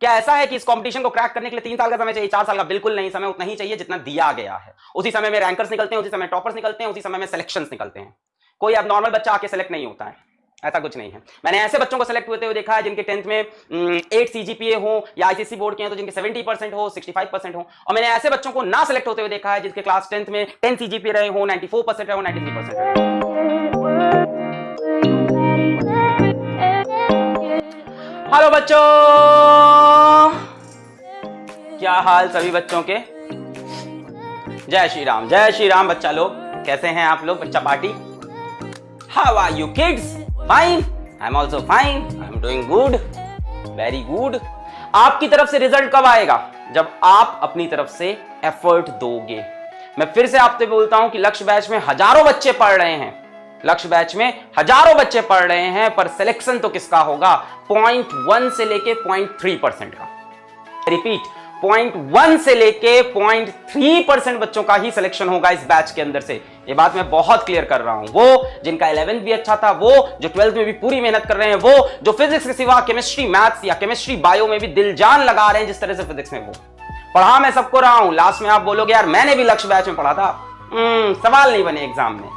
क्या ऐसा है कि इस कंपटीशन को क्रैक करने के लिए 3 साल का समय चाहिए, 4 साल का? बिल्कुल नहीं, समय उतना ही चाहिए जितना दिया गया है। उसी समय में रैंकर्स निकलते हैं, उसी समय टॉपर्स निकलते हैं, उसी समय में सिलेक्शंस निकलते हैं। कोई अब नॉर्मल बच्चा आके सेलेक्ट नहीं होता है, ऐसा कुछ नहीं है। मैंने ऐसे बच्चों को सेलेक्ट होते हुए देखा है जिनके 10th में 8 CGPA हो, या आईसीएसई बोर्ड के हैं तो जिनके 70% हो, 65% हो। और मैंने ऐसे बच्चों को ना सेलेक्ट होते हुए देखा है जिनके क्लास 10th में 10 CGPA रहे हो, 94% रहे हो, 93% रहे हो। हेलो बच्चों, क्या हाल सभी बच्चों के? जय श्री राम, जय श्री राम। बच्चा लोग कैसे हैं आप लोग? बच्चा party, how are you kids? Fine, I am also fine, I am doing good, very good. आपकी तरफ से रिजल्ट कब आएगा? जब आप अपनी तरफ से एफर्ट दोगे। मैं फिर से आपसे बोलता हूं कि लक्ष्य बैच में हजारों बच्चे पढ़ रहे हैं, लक्ष्य बैच में हजारों बच्चे पढ़ रहे हैं, पर सिलेक्शन तो किसका होगा? 0.1 से लेके 0.3% का। रिपीट, 0.1 से लेके 0.3% बच्चों का ही सिलेक्शन होगा इस बैच के अंदर से। ये बात मैं बहुत क्लियर कर रहा हूं। वो जिनका 11th भी अच्छा था, वो जो 12th में भी पूरी मेहनत कर रहे हैं, वो जो फिजिक्स के सिवा केमिस्ट्री, मैथ्स या केमिस्ट्री, बायो में भी दिल जान लगा रहे हैं, जिस तरह से फिजिक्स में वो पढ़ा मैं सबको रहा हूं। लास्ट में आप बोलोगे यार मैंने भी लक्ष्य बैच में पढ़ा था। सवाल नहीं बने एग्जाम में।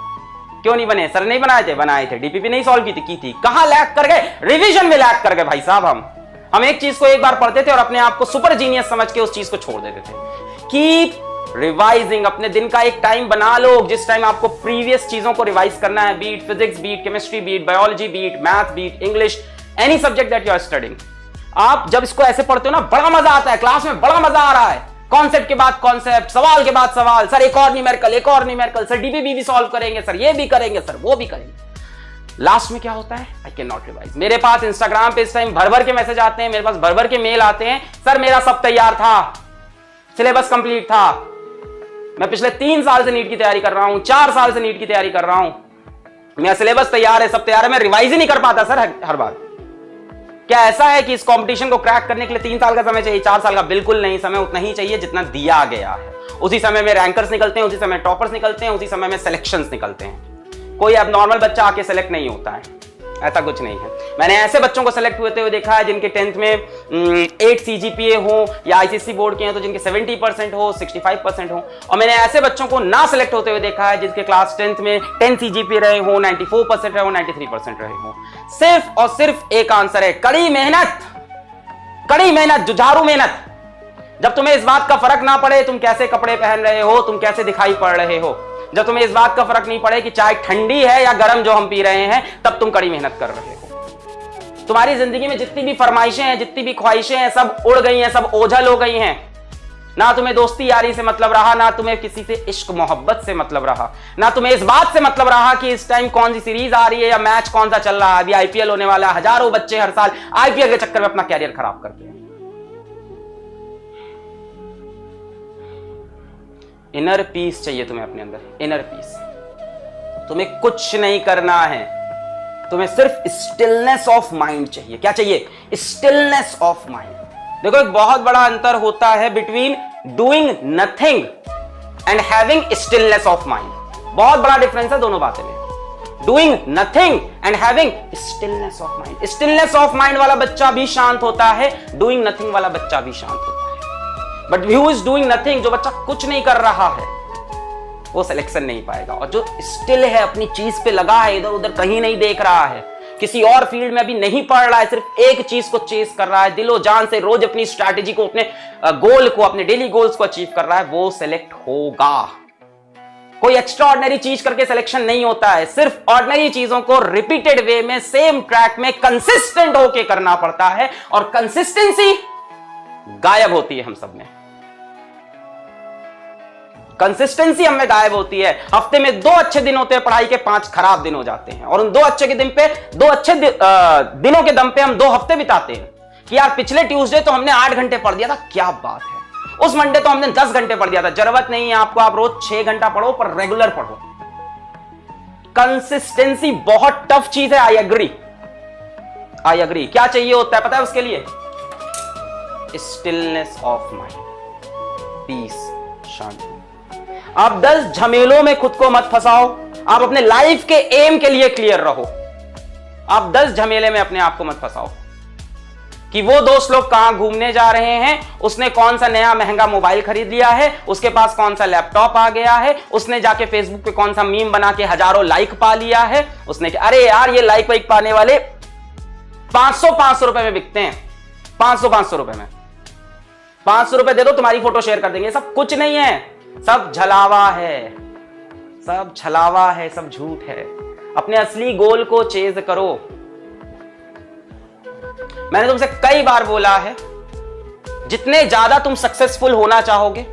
क्यों नहीं बने? सर नहीं बनाए थे? बनाए थे। डीपीपी नहीं सॉल्व की थी। कहां लैग कर गए? रिवीजन में लैग कर गए भाई साहब। हम एक चीज को एक बार पढ़ते थे और अपने आप को सुपर जीनियस समझ के उस चीज को छोड़ देते थे। कीप रिवाइजिंग, अपने दिन का एक टाइम बना लो जिस टाइम आपको प्रीवियस चीजों को रिवाइज करना है। Beat physics, beat chemistry, beat biology, beat math, beat English, any subject that you are studying. आप जब इसको ऐसे पढ़ते हो ना, बड़ा मजा आता है, क्लास में बड़ा मजा आ रहा है। कॉन्सेप्ट के बाद कॉन्सेप्ट, सवाल के बाद सवाल, सर एक और न्यूमेरिकल, एक और न्यूमेरिकल, सर डीपीपी भी सॉल्व करेंगे, सर ये भी करेंगे, सर वो भी करेंगे। लास्ट में क्या होता है? I can not revise. मेरे पास इंस्टाग्राम पे इस टाइम भर भर के मैसेज आते हैं, मेरे पास भर भर के मेल आते हैं, सर मेरा सब तैयार था, सिलेबस कंप्लीट था, मैं पिछले 3 साल से नीट की तैयारी कर रहा हूं, 4 साल से नीट की तैयारी कर रहा हूं, मेरा सिलेबस तैयार है, सब तैयार है, मैं रिवाइज ही नहीं कर पाता सर हर बार। क्या ऐसा है कि इस कंपटीशन को क्रैक करने के लिए 3 साल का समय चाहिए, 4 साल का? बिल्कुल नहीं, समय उतना ही चाहिए जितना दिया गया है। उसी समय में रैंकर्स निकलते हैं, उसी समय टॉपर्स निकलते हैं, उसी समय में सिलेक्शंस निकलते हैं। कोई अब नॉर्मल बच्चा आके सेलेक्ट नहीं होता है, ऐसा कुछ नहीं है। मैंने ऐसे बच्चों को सेलेक्ट होते हुए देखा है जिनके 10th में 8 CGPA हो, या आईसीएसई बोर्ड के हैं तो जिनके 70% हो, 65% हो। और मैंने ऐसे बच्चों को ना सेलेक्ट होते हुए देखा है जिनके क्लास 10th में 10 CGPA रहे हो, 94% रहे हो, 93% रहे हो। सिर्फ और सिर्फ एक आंसर है, कड़ी मेहनत, कड़ी मेहनत, जुझारू मेहनत। जब तुम्हें इस बात का फर्क ना पड़े तुम कैसे कपड़े पहन रहे हो, तुम कैसे दिखाई पड़ रहे हो, जब तुम्हें इस बात का फर्क नहीं पड़े कि चाय ठंडी है या गर्म जो हम पी रहे हैं, तब तुम कड़ी मेहनत कर रहे हो। तुम्हारी जिंदगी में जितनी भी फरमाइशें हैं, जितनी भी ख्वाहिशें हैं, सब उड़ गई हैं, सब ओझल हो गई हैं। ना तुम्हें दोस्ती यारी से मतलब रहा, ना तुम्हें किसी से इश्क मोहब्बत से मतलब रहा, ना तुम्हें इस बात से मतलब रहा कि इस टाइम कौन सी सीरीज आ रही है या मैच कौन सा चल रहा है। अभी आईपीएल होने वाला है, हजारों बच्चे हर साल आईपीएल के चक्कर में अपना कैरियर खराब करते हैं। इनर पीस चाहिए तुम्हें अपने अंदर, इनर पीस। तुम्हें कुछ नहीं करना है, तुम्हें सिर्फ स्टिलनेस ऑफ माइंड चाहिए। क्या चाहिए? Stillness of mind. देखो एक बहुत बड़ा अंतर होता है between doing nothing and having stillness of mind. बहुत बड़ा डिफरेंस है दोनों बातें में। Doing nothing and having stillness of mind. Stillness of mind वाला बच्चा भी शांत होता है, डूइंग नथिंग वाला बच्चा भी शांत होता है। But who is doing nothing, जो बच्चा कुछ नहीं कर रहा है, वो सिलेक्शन नहीं पाएगा। और जो स्टिल है, अपनी चीज पे लगा है, इधर उधर कहीं नहीं देख रहा है, किसी और फील्ड में भी नहीं पढ़ रहा है, सिर्फ एक चीज को चेस कर रहा है, दिलो जान से रोज अपनी स्ट्रैटेजी को, अपने गोल को, अपने डेली गोल्स को अचीव कर रहा है, वो सिलेक्ट होगा। कोई एक्स्ट्रा ऑर्डिनरी चीज करके सिलेक्शन नहीं होता है। सिर्फ ऑर्डिनरी चीजों को रिपीटेड वे में, सेम ट्रैक में कंसिस्टेंट होके करना पड़ता है, और कंसिस्टेंसी गायब होती है हम सब में। कंसिस्टेंसी हमें गायब होती है। हफ्ते में 2 अच्छे दिन होते हैं पढ़ाई के, 5 खराब दिन हो जाते हैं। और उन 2 अच्छे के दिन पे, 2 अच्छे दिनों के दम पे हम 2 हफ्ते बिताते हैं कि यार पिछले ट्यूसडे तो हमने 8 घंटे पढ़ दिया था, क्या बात है। उस मंडे तो हमने 10 घंटे पढ़ दिया था। जरूरत नहीं है आपको, आप रोज 6 घंटा पढ़ो, पर रेगुलर पढ़ो। कंसिस्टेंसी बहुत टफ चीज है। I agree, I agree. क्या चाहिए होता है पता है उसके लिए? स्टिलनेस ऑफ माइंड, पीस, शांति। आप 10 झमेलों में खुद को मत फंसाओ, आप अपने लाइफ के एम के लिए क्लियर रहो। आप 10 झमेले में अपने आप को मत फंसाओ। कि वो दोस्त लोग कहां घूमने जा रहे हैं, उसने कौन सा नया महंगा मोबाइल खरीद लिया है, उसके पास कौन सा लैपटॉप आ गया है, उसने जाके फेसबुक पे कौन सा मीम बना के हजारों लाइक पा लिया है, उसने अरे यार ये लाइक वाइक पाने वाले 500 रुपए में बिकते हैं, 500 रुपए में, 500 रुपए दे दो तुम्हारी फोटो शेयर कर देंगे। सब कुछ नहीं है, सब छलावा है, सब छलावा है, सब झूठ है। अपने असली गोल को चेज करो। मैंने तुमसे कई बार बोला है, जितने ज्यादा तुम सक्सेसफुल होना चाहोगे,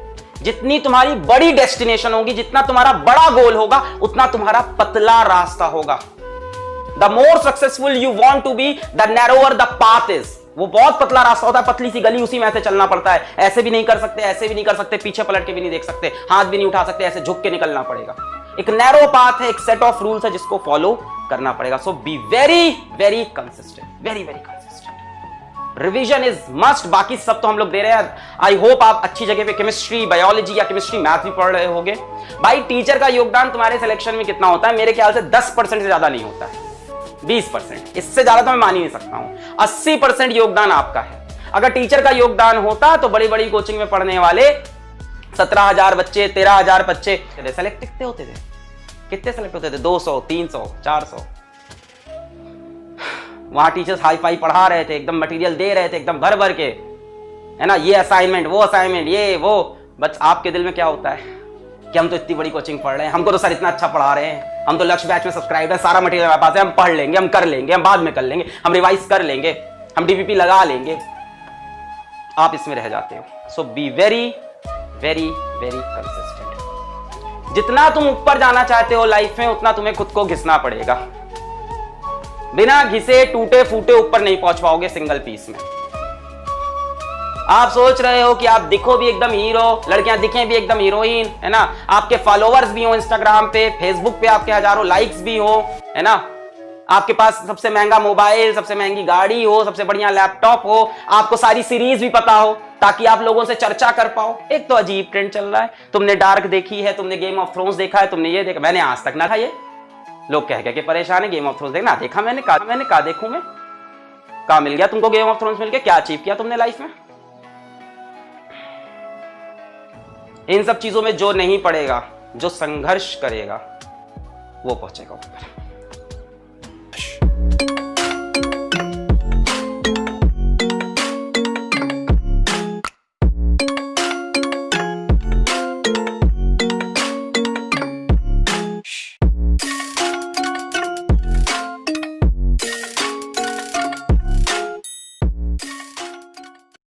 जितनी तुम्हारी बड़ी डेस्टिनेशन होगी, जितना तुम्हारा बड़ा गोल होगा, उतना तुम्हारा पतला रास्ता होगा। The more successful you want to be, the narrower the path is. वो बहुत पतला रास्ता होता है, पतली सी गली, उसी में ऐसे चलना पड़ता है। ऐसे भी नहीं कर सकते, ऐसे भी नहीं कर सकते, पीछे पलट के भी नहीं देख सकते, हाथ भी नहीं उठा सकते, ऐसे झुक के निकलना पड़ेगा। एक नैरो पाथ है, एक सेट ऑफ रूल्स है जिसको फॉलो करना पड़ेगा। So be very very consistent, very very consistent. Revision is must. बाकी सब तो हम लोग दे रहे हैं। आई होप आप अच्छी जगह पे केमिस्ट्री, बायोलॉजी या केमिस्ट्री, मैथ भी पढ़ रहे होगे। भाई टीचर का योगदान तुम्हारे सिलेक्शन में कितना होता है? मेरे ख्याल से 10% से ज्यादा नहीं होता है, 20%। इससे ज्यादा तो मैं मान ही नहीं सकता हूं। 80% योगदान आपका है। अगर टीचर का योगदान होता तो बड़ी बड़ी कोचिंग में पढ़ने वाले 17,000 बच्चे, 13,000 बच्चे सेलेक्ट कितने होते थे? कितने सेलेक्ट होते थे? 200, 300, 400। वहां टीचर्स हाई फाई पढ़ा रहे थे, एकदम मटेरियल दे रहे थे, एकदम भर भर के, है ना, ये असाइनमेंट, वो असाइनमेंट, ये वो। बस आपके दिल में क्या होता है कि हम तो इतनी बड़ी कोचिंग पढ़ रहे हैं, हमको तो सर इतना अच्छा पढ़ा रहे हैं, हम तो लक्ष्य बैच में सब्सक्राइब है, सारा मटेरियल हमारे पास है, हम पढ़ लेंगे, हम कर लेंगे, हम बाद में कर लेंगे, हम रिवाइज कर लेंगे, हम डीपीपी लगा लेंगे। आप इसमें रह जाते हो। So be very very very consistent. जितना तुम ऊपर जाना चाहते हो लाइफ में, उतना तुम्हें खुद को घिसना पड़ेगा। बिना घिसे, टूटे फूटे ऊपर नहीं पहुंच पाओगे सिंगल पीस में। आप सोच रहे हो कि आप दिखो भी एकदम हीरो, लड़कियां दिखें भी एकदम हीरोइन, है ना, आपके फॉलोअर्स भी हो इंस्टाग्राम पे, फेसबुक पे आपके हजारों लाइक्स भी हो, है ना, आपके पास सबसे महंगा मोबाइल, सबसे महंगी गाड़ी हो, सबसे बढ़िया लैपटॉप हो, आपको सारी सीरीज भी पता हो ताकि आप लोगों से चर्चा कर पाओ। एक तो अजीब ट्रेंड चल रहा है। तुमने डार्क देखी है, तुमने गेम ऑफ थ्रोन्स देखा है, तुमने ये देखा, मैंने आज तक ना था। ये लोग कह के परेशान है, गेम ऑफ थ्रोन्स देखना देखा मैंने, कहा देखूं मैं, कहा मिल गया तुमको गेम ऑफ थ्रोन्स मिल गया? क्या अचीव किया तुमने लाइफ में? इन सब चीजों में जो नहीं पड़ेगा, जो संघर्ष करेगा, वो पहुंचेगा ऊपर।